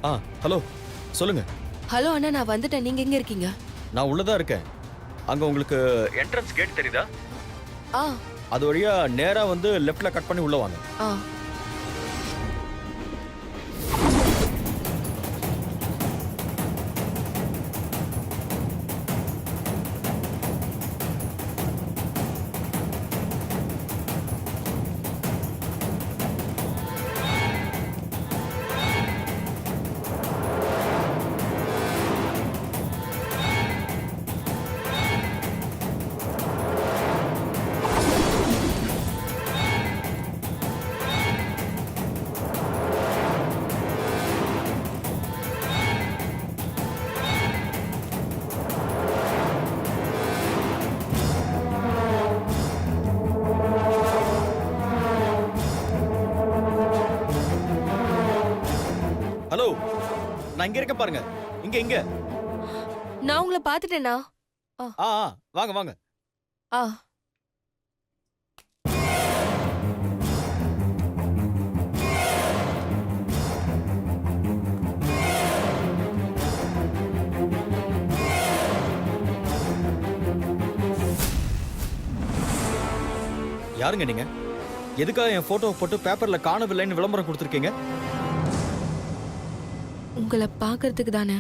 ஆ hello சொல்லுங்க. Hello அண்ணா, நான் வந்துட்டேன். நீங்க எங்க இருக்கீங்க? நான் உள்ளதா இருக்கேன். அங்க உங்களுக்கு என்ட்ரன்ஸ் கேட் தெரியுதா? ஆ அது வழியா நேரா வந்து லெஃப்ட்ல கட் பண்ணி உள்ள வாங்க. ஆ ஹலோ, நான் இங்க இருக்கேன் பாருங்க. இங்க இங்க. நான் உங்களை பார்த்துட்டேனா? ஆ வாங்க வாங்க. ஆ யாருங்க நீங்க? எதுக்காக என் போட்டோ போட்டு பேப்பர்ல காணவில்லைன்னு விளம்பரம் கொடுத்துருக்கீங்க? உங்களை பார்க்கறதுக்கு தானே.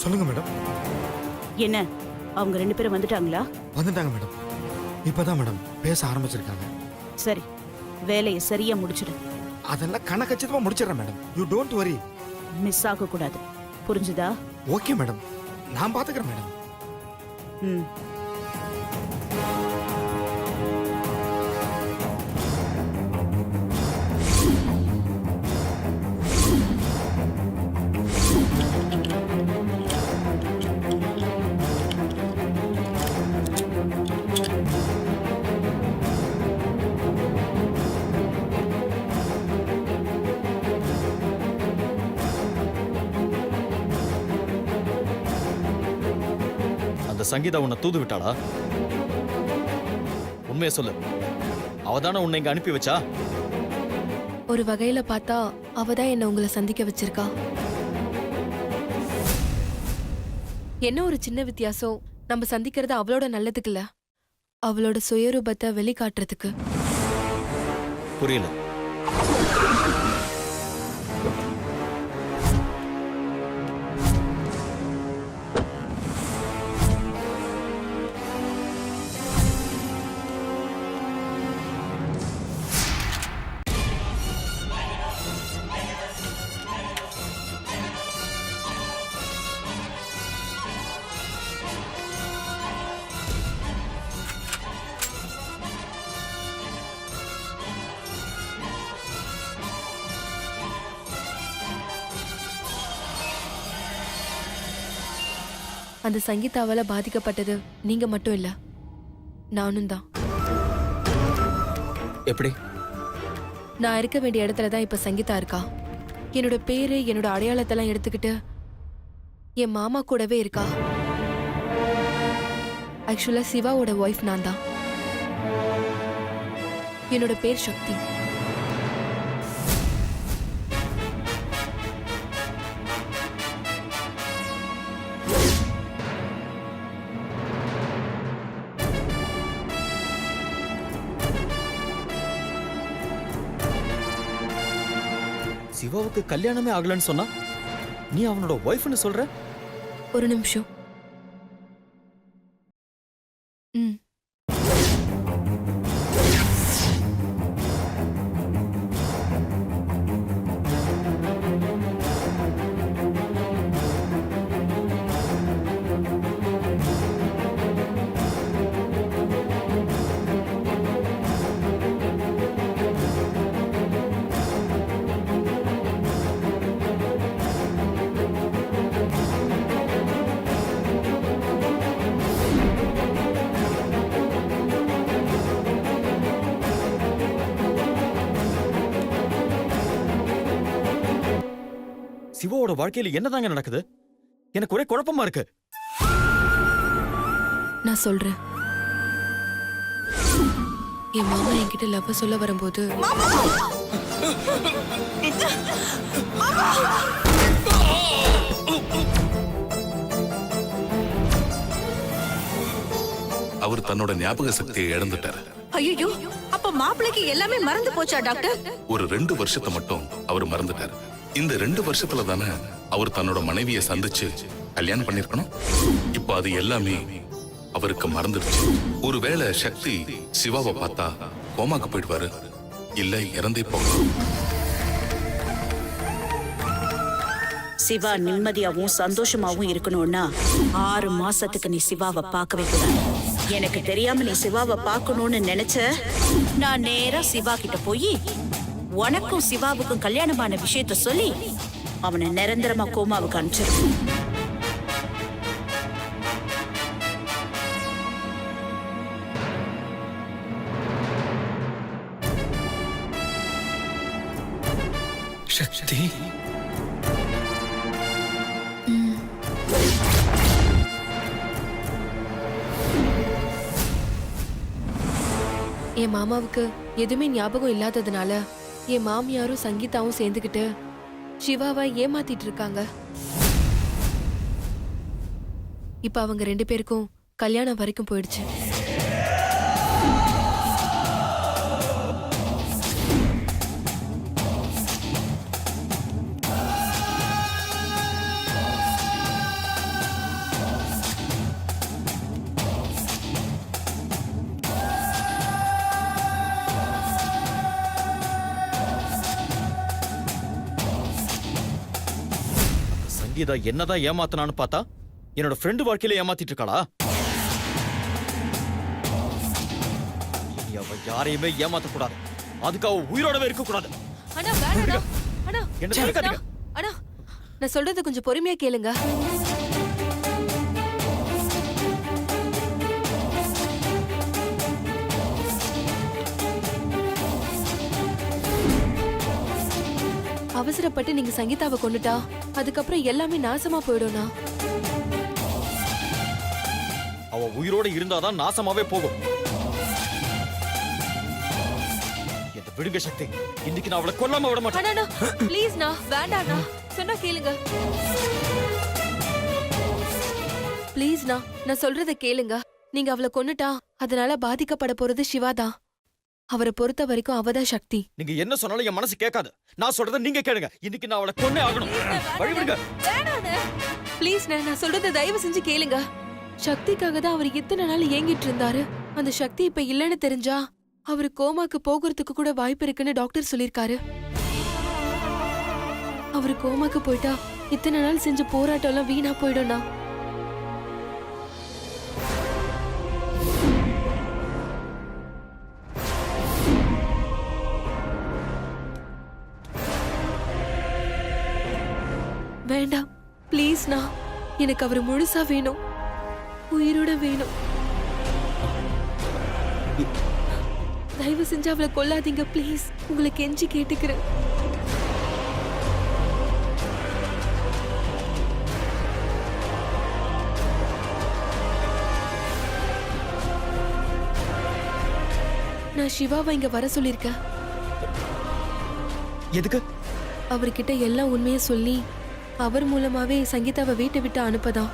சொல்லுங்க மேடம். என்ன அவங்க 2 பேரும் வந்துட்டாங்களா? வந்துட்டாங்க மேடம். இப்பதான் மேடம் பேச ஆரம்பிச்சிருக்காங்க. சரி, வேலையை சரியா முடிச்சிடு. அதெல்லாம் கணக்கச்சிதமா முடிச்சிடறேன் madam. You don't worry. Miss ஆக கூடாது, புரிஞ்சுதா? ஓகே மேடம், நான் பாத்துக்கிறேன் மேடம். ம். அந்த சங்கீதா உன்னை தூது விட்டாளா? உண்மையை சொல்லு. அவதானே உன்னை இங்க அனுப்பி வச்சா? ஒரு வகையில பார்த்தா அவ தான் என்ன உங்களை சந்திக்க வச்சிருக்கா. என்ன ஒரு சின்ன வித்தியாசம். நம்ம சந்திக்கிறது அவளோட நல்லதுக்கு இல்ல, அவளோட சுயரூபத்தை வெளிக்காட்டுறதுக்கு. புரியல. அந்த சங்கீதாவால பாதிக்கப்பட்டது நீங்க மட்டும் இல்ல, நானும் தான். எப்படி? நான் இருக்க வேண்டிய இடத்துல தான் இப்ப சங்கீதா இருக்கா. என்னோட பேரு, என்னோட அடையாளத்தெல்லாம் எடுத்துக்கிட்டு என் மாமா கூடவே இருக்கா. ஆக்சுவலா சிவாவோட ஒய்ஃப் நான் தான். என்னோட பேர் சக்தி. சிவாவுக்கு கல்யாணமே ஆகலன்னு சொன்னா நீ அவனோட ஒய்ஃப்னு சொல்ற? ஒரு நிமிஷம். ம். சிவாவோட வாழ்க்கையில என்னதாங்க நடக்குது? எனக்கு ஒரே குழப்பமா இருக்கு. நான் சொல்றேன். என் மாமா என்கிட்ட லவ் சொல்ல வரும்போது அவர் தன்னோட ஞாபக சக்தியை இழந்துட்டாரு. ஐயோ, அப்ப மாப்பிளைக்கு எல்லாமே மறந்து போச்சா டாக்டர்? ஒரு 2 வருஷத்தை மட்டும் அவர் மறந்துட்டாரு. இந்த 2 வருஷத்துல தானே அவர் தன்னோட மனைவியை சந்திச்சு கல்யாணம் பண்ணிருக்கணும். இப்ப அது எல்லாமே அவருக்கு மறந்துடுச்சு. ஒருவேளை சக்தி சிவாவை பார்த்தா கோமாக்கு போயிடுவாரு, இல்ல இறந்தே போகலாம். சிவா நிம்மதியாவும் சந்தோஷமாவும் இருக்கணும்னா 6 மாசத்துக்கு நீ சிவாவை பார்க்கவே கூடாது. எனக்கு தெரியாம நீ சிவாவை பார்க்கணும்னு நினைச்ச, நான் நேரா சிவா கிட்ட போய் உனக்கும் சிவாவுக்கும் கல்யாணமான விஷயத்த சொல்லி அவனை நிரந்தரமா கோமாவுக்கு அனுப்பிச்சிருக்கேன். சக்தி, என் மாமாவுக்கு எதுவுமே ஞாபகம் இல்லாததுனால என் மாமியாரும் சங்கீதாவும் சேர்ந்துக்கிட்டு சிவாவை ஏமாத்திட்டு இருக்காங்க. இப்ப அவங்க 2 பேருக்கும் கல்யாணம் வரைக்கும் போயிடுச்சு. சங்கீதா என்னதான் ஏமாத்தனான்னு பார்த்தா என்னோட ஃப்ரெண்டு வாழ்க்கையில ஏமாத்திட்டு இருக்காளா? இனி அவ யாரையுமே ஏமாத்த கூடாது. அதுக்கு அவ உயிரோடவே இருக்க கூடாது. அண்ணா வேணாண்ணா. அண்ணா என்ன தடுக்காதீங்க. அண்ணா நான் சொல்றது கொஞ்சம் பொறுமையா கேளுங்க. அவசரப்பட்டு நீங்க சங்கீதாவை கொண்டுட்டா அதுக்கப்புறம் எல்லாமே நாசமா போயிடும்னா. அவ உயிரோட இருந்தாதான் நாசமாவே போகும். என்ன விடுங்க சக்தி, இன்னைக்கு நான் அவளை கொல்லாம விட மாட்டேன். அண்ணா ப்ளீஸ்ண்ணா, வேண்டாண்ணா, சொன்னா கேளுங்க. ப்ளீஸ்ண்ணா, நான் சொல்றத கேளுங்க. நீங்க அவளை கொன்னுட்டா அதனால பாதிக்கப்பட போறது சிவாதான். அவரை பொறுத்த வரைக்கும் அவதான் சக்தி. நீங்க என்ன சொன்னாலும் என் மனசு கேட்காது. நான் சொல்றத நீங்க கேளுங்க. இன்னைக்கு நான் அவளை கொன்னே ஆகணும். வழிவிடுங்க. ப்ளீஸ்ண்ணா, நான் சொல்றத தயவு செஞ்சு கேளுங்க. சக்திக்காக தான் அவர் இத்தனை நாள் ஏங்கிட்டு இருந்தாரு. அந்த சக்தி இப்ப இல்லைன்னு தெரிஞ்சா அவரு கோமாக்கு போகிறதுக்கு கூட வாய்ப்பு இருக்குன்னு டாக்டர் சொல்லிருக்காரு. அவரு கோமாக்கு போயிட்டா இத்தனை நாள் செஞ்ச போராட்டம் எல்லாம் வீணா போயிடும்னா. வேண்டாம் ப்ளீஸ்ண்ணா, எனக்கு அவர் முழுசா வேணும், உயிரோட வேணும். தயவு செஞ்சு அவளை கொல்லாதீங்க ப்ளீஸ், உங்களை கெஞ்சி கேட்டுக்கிறேன். நான் சிவாவை இங்க வர சொல்லிருக்கேன். எதுக்கு? அவர்கிட்ட எல்லாம் உண்மையை சொல்லி அவர் மூலமாவே சங்கீதாவை வீட்டை விட்டு அனுப்பதான்.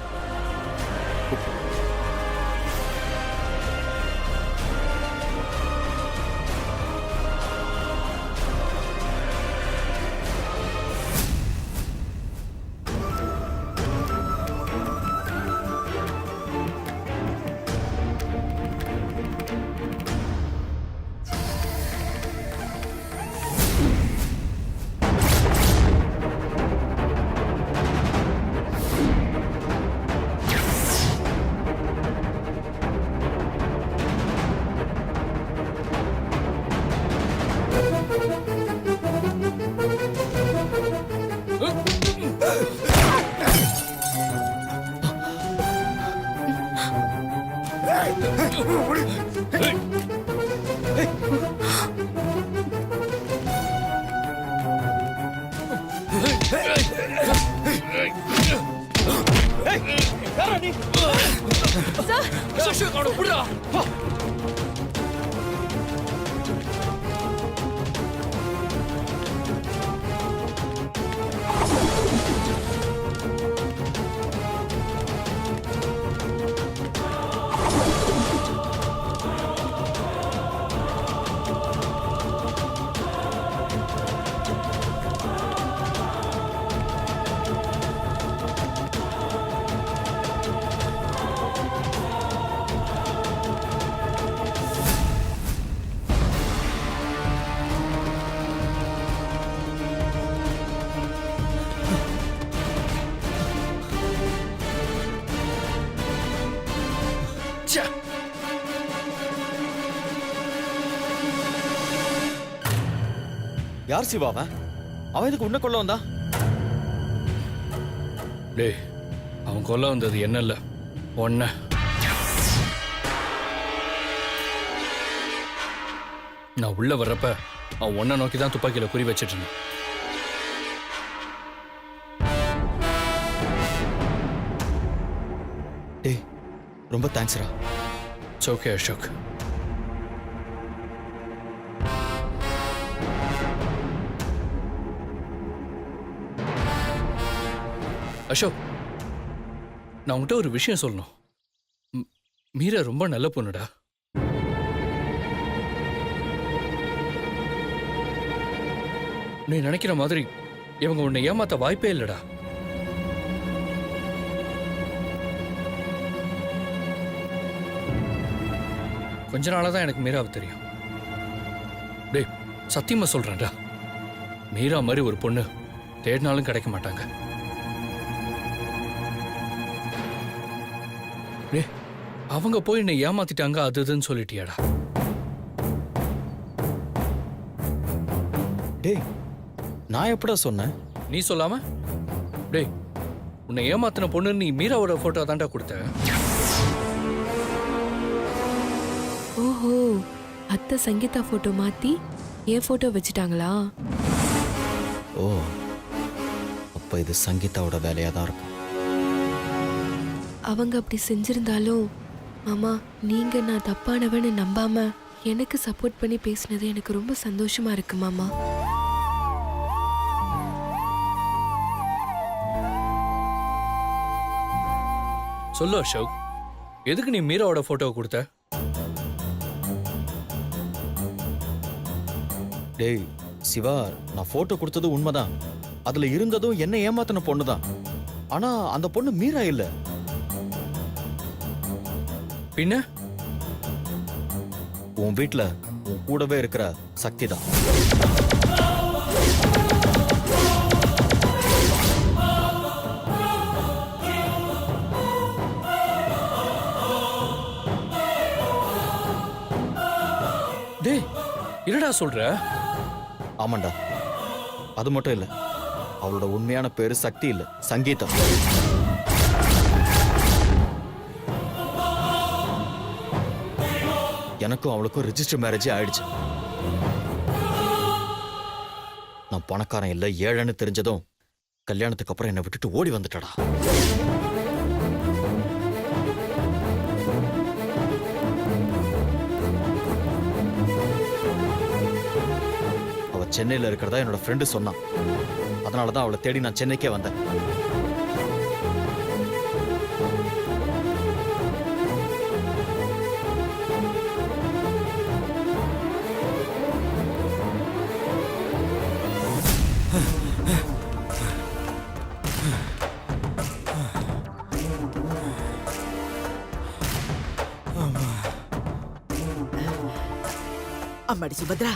யார் சிவா அவன்? அவன் இதுக்கு உன்ன கொள்ள வந்தா? டேய், அவன் கொல்ல வந்தது என்ன இல்ல ஒன்ன. நான் உள்ள வர்றப்ப அவன் ஒன்ன நோக்கி தான் துப்பாக்கியில குறி வச்சிட்டு இருந்தான். டேய், ரொம்ப தேங்க்ஸ்ரா. It's okay Ashok. அசோக், நான் உன்கிட்ட ஒரு விஷயம் சொல்லணும். மீரா ரொம்ப நல்ல பொண்ணுடா. நீ நினைக்கிற மாதிரி இவங்க உன்னை ஏமாத்த வாய்ப்பே இல்லடா. கொஞ்ச நாளா தான் எனக்கு மீராவை தெரியும். டேய், சத்தியமா சொல்றேன்டா, மீரா மாதிரி ஒரு பொண்ணு தேடினாலும் கிடைக்க மாட்டாங்க. டேய், அவங்க போய் என்னை ஏமாத்திட்டாங்க அது இதுன்னு சொல்லிட்டியாடா. டேய், நான் எப்படா சொன்னேன்? நீ சொல்லாம? டேய், உன்னை ஏமாத்தின பொண்ணு நீ மீராவோட போட்டோ தான்டா கொடுத்த. ஓஹோ, அத்தை சங்கீதா போட்டோ மாத்தி என் போட்டோ வச்சுட்டாங்களா? ஓ, அப்ப இது சங்கீதாவோட வேலையா தான் இருக்கும். அவங்க அப்படி செஞ்சிருந்தாலும் மாமா, நீங்க நான் தப்பானவன்னு நம்பாம எனக்கு சப்போர்ட் பண்ணி பேசினது எனக்கு ரொம்ப சந்தோஷமா இருக்கு மாமா. சொல்லு அசோக், எதுக்கு நீ மீராவோட போட்டோவை கொடுத்த? டேய் சிவா, நான் போட்டோ கொடுத்தது உண்மைதான். அதுல இருந்ததும் என்ன ஏமாத்தின பொண்ணுதான். ஆனா அந்த பொண்ணு மீரா இல்ல. பின்ன உன் வீட்ல உன் கூடவே இருக்கிற சக்தி தான். டேய், என்னடா சொல்ற? ஆமாண்டா, அது மட்டும் இல்ல, அவளோட உண்மையான பேரு சக்தி இல்ல, சங்கீதம். எனக்கும் அவளுக்கும் ரெஜிஸ்டர் மேரேஜே ஆயிடுச்சு. நான் பணக்காரன் இல்ல, ஏழைன்னு தெரிஞ்சதும் கல்யாணத்துக்கு அப்புறம் என்னை விட்டுட்டு ஓடி வந்துட்டடா. அவ சென்னையில இருக்கிறதா என்னோட ஃப்ரெண்டு சொன்னான். அதனாலதான் அவளை தேடி நான் சென்னைக்கே வந்தேன். அம்மாடி சுபத்ரா,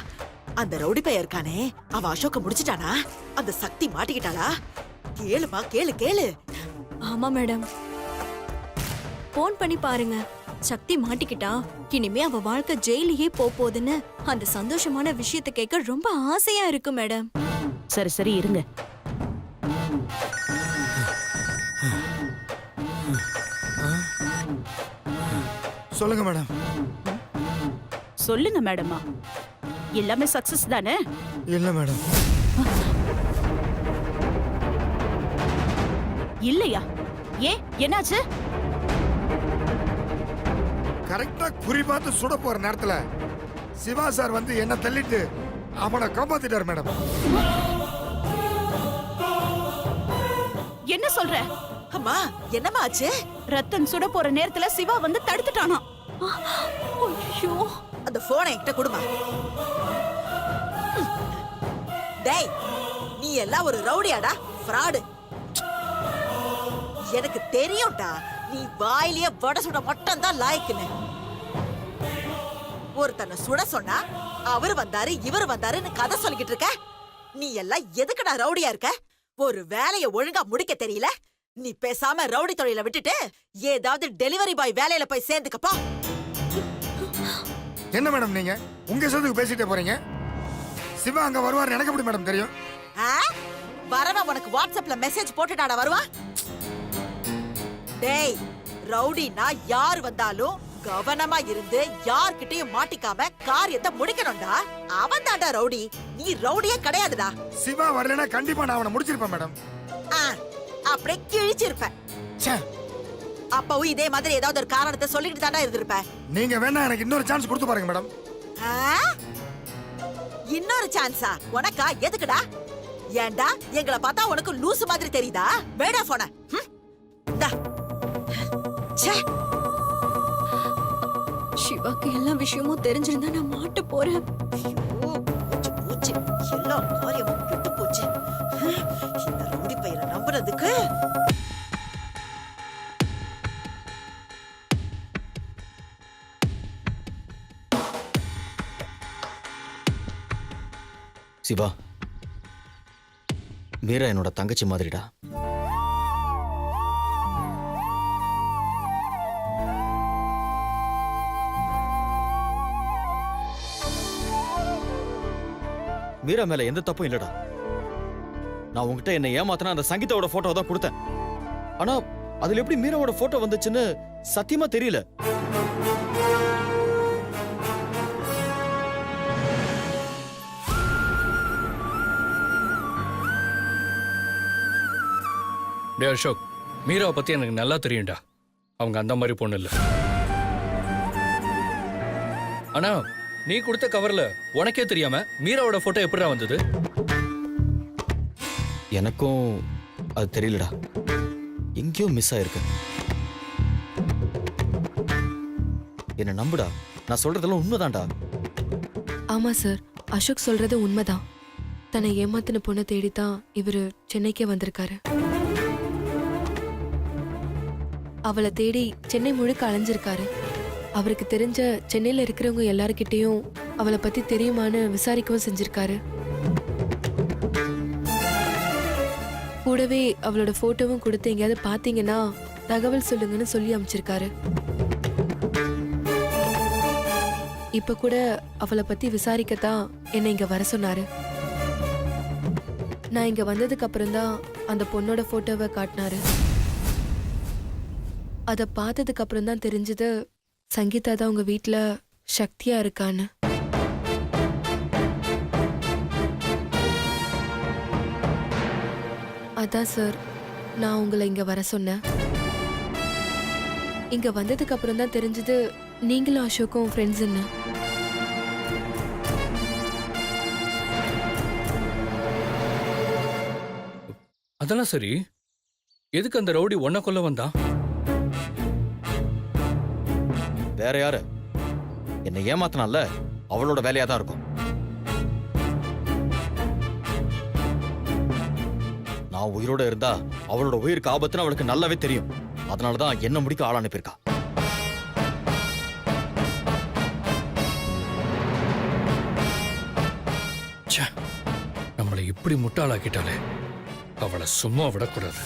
அந்த ரவுடி பையன் இருக்கானே, அவன் அசோக்க முடிச்சிட்டானா? அந்த சக்தி மாட்டிக்கிட்டாளா? கேளுமா, கேளு கேளு. ஆமா மேடம், போன் பண்ணி பாருங்க. சக்தி மாட்டிக்கிட்டா, இனிமே அவ வாழ்க்கை ஜெயிலையே போகுதுன்னு அந்த சந்தோஷமான விஷயத்தை கேட்க ரொம்ப ஆசையா இருக்கு மேடம். சரி சரி இருங்க. சொல்லுங்க மேடம். சொல்லுங்க மேடமா, எல்லாமே சக்சஸ் தானே? இல்ல மேடம். இல்லையா? ஏன், என்னாச்சு? கரெக்டா குறி பார்த்து சுட போற நேரத்துல சிவா சார் வந்து என்ன தள்ளிட்டு அவனை காப்பாத்திட்டார் மேடம். என்ன சொல்ற? அம்மா என்னம்மா ஆச்சு? ரத்தன் சுட போற நேரத்துல சிவா வந்து தடுத்துட்டானா? ஐயோ! அந்த போனை என்கிட்ட கொடுமா. டேய், நீ எல்லாம் ஒரு ரவுடியாடா, ஃப்ராடு. எனக்கு தெரியும்டா, நீ வாயிலேயே வடை சுட மட்டும் தான் லாய்க்குன்னு. ஒருத்தனை சுட சொன்னா அவர் வந்தாரு இவர் வந்தாருன்னு கதை சொல்லிக்கிட்டு இருக்க. நீ எல்லாம் எதுக்குடா ரவுடியா இருக்க? ஒரு வேலைய ஒழுங்கா முடிக்க தெரியல. நீ பேசாம ரவுடி தொழில விட்டுட்டு ஏதாவது டெலிவரி பாய் வேலையில போய் சேர்ந்துக்கப்போ. என்ன மேடம் நீங்க உங்க இஷ்டத்துக்கு பேசிட்டே போறீங்க? சிவா அங்க வருவார் எனக்கு எப்படி மேடம் தெரியும்? வரவன் உனக்கு வாட்ஸ்அப்ல மெசேஜ் போட்டுட்டாடா வருவான். டேய், ரவுடினா யார் வந்தாலும் கவனமா இருந்து யார்கிட்டயும் மாட்டிக்காம காரியத்தை முடிக்கணும்டா. அவன் தாண்டா ரவுடி, நீ ரவுடியே கிடையாதுடா. சிவா வரலனா கண்டிப்பா நான் அவனை முடிச்சிருப்பேன் மேடம். அப்படியே கிழிச்சிருப்பேன். அப்பவும் இதே மாதிரி ஏதாவது ஒரு காரணத்தை சொல்லிட்டு தாண்டா இருந்திருப்ப. நீங்க வேணா எனக்கு இன்னொரு சான்ஸ் கொடுத்து பாருங்க மேடம். இன்னொரு சான்ஸா? உனக்கா? எதுக்குடா? ஏண்டா எங்களை பார்த்தா உனக்கு லூசு மாதிரி தெரியுதா? வேடா போன. சிவாக்கு எல்லா விஷயமும் தெரிஞ்சிருந்தா நான் மாட்ட போறேன். போச்சு எல்லா காரியமும் கெட்டு போச்சு. இந்த ரவுடி பையனை நம்புறதுக்கு. சிவா, மீரா என்னோட தங்கச்சி மாதிரிடா. மீரா மேல எந்த தப்பும் இல்லடா. நான் உங்ககிட்ட என்ன ஏமாத்தினா அந்த சங்கீதாவோட போட்டோ தான் கொடுத்தேன். ஆனா அதுல எப்படி மீராவோட போட்டோ வந்துச்சுன்னு சத்தியமா தெரியல. டே அசோக், மீராவை பத்தி எனக்கு நல்லா தெரியும்டா. அவங்க அந்த மாதிரி பொண்ணு இல்ல. ஆனா நீ கொடுத்த கவர்ல உனக்கே தெரியாம மீராவோட போட்டோ எப்படிடா வந்தது? எனக்கும் அது தெரியலடா. எங்கேயோ மிஸ் ஆயிருக்கு. என்ன நம்புடா, நான் சொல்றதெல்லாம் உண்மைதான்டா. ஆமா சார், அசோக் சொல்றது உண்மைதான். தன்னை ஏமாத்தின பொண்ணை தேடித்தான் இவரு சென்னைக்கே வந்திருக்காரு. அவளை தேடி சென்னை முழுக்க அலைஞ்சிருக்காரு. அவருக்கு தெரிஞ்ச சென்னையில இருக்கிறவங்க எல்லார்கிட்டையும் அவளை பத்தி தெரியுமான்னு விசாரிக்கவும் செஞ்சிருக்காரு. கூடவே அவளோட போட்டோவும் கொடுத்து எங்கேயாவது பாத்தீங்கன்னா தகவல் சொல்லுங்கன்னு சொல்லி அமைச்சிருக்காரு. இப்ப கூட அவளை பத்தி விசாரிக்கத்தான் என்னை இங்க வர சொன்னாரு. நான் இங்க வந்ததுக்கு அப்புறம் தான் அந்த பொண்ணோட போட்டோவை காட்டினாரு. அதை பார்த்ததுக்கு அப்புறம் தான் தெரிஞ்சது சங்கீதா தான் உங்க வீட்டுல சக்தியா இருக்கான்னு. அதான் சார் நான் உங்களை இங்க வர சொன்னேன். இங்க வந்ததுக்கு அப்புறம் தான் தெரிஞ்சது நீங்களும் அசோக்கும் ஃப்ரெண்ட்ஸ்ன்னு. அதெல்லாம் சரி, எதுக்கு அந்த ரவுடி ஒன்ன கொல்ல வந்தான்? வேற யாரு? என்னை ஏமாத்தினால அவளோட வேலையா தான் இருக்கும். நான் உயிரோட இருந்தா அவளோட உயிருக்கு ஆபத்துன்னு அவளுக்கு நல்லாவே தெரியும். அதனாலதான் என்ன முடிக்க ஆள் அனுப்பியிருக்கா. நம்மளை இப்படி முட்டாளாக்கிட்டாலே அவளை சும்மா விடக்கூடாது.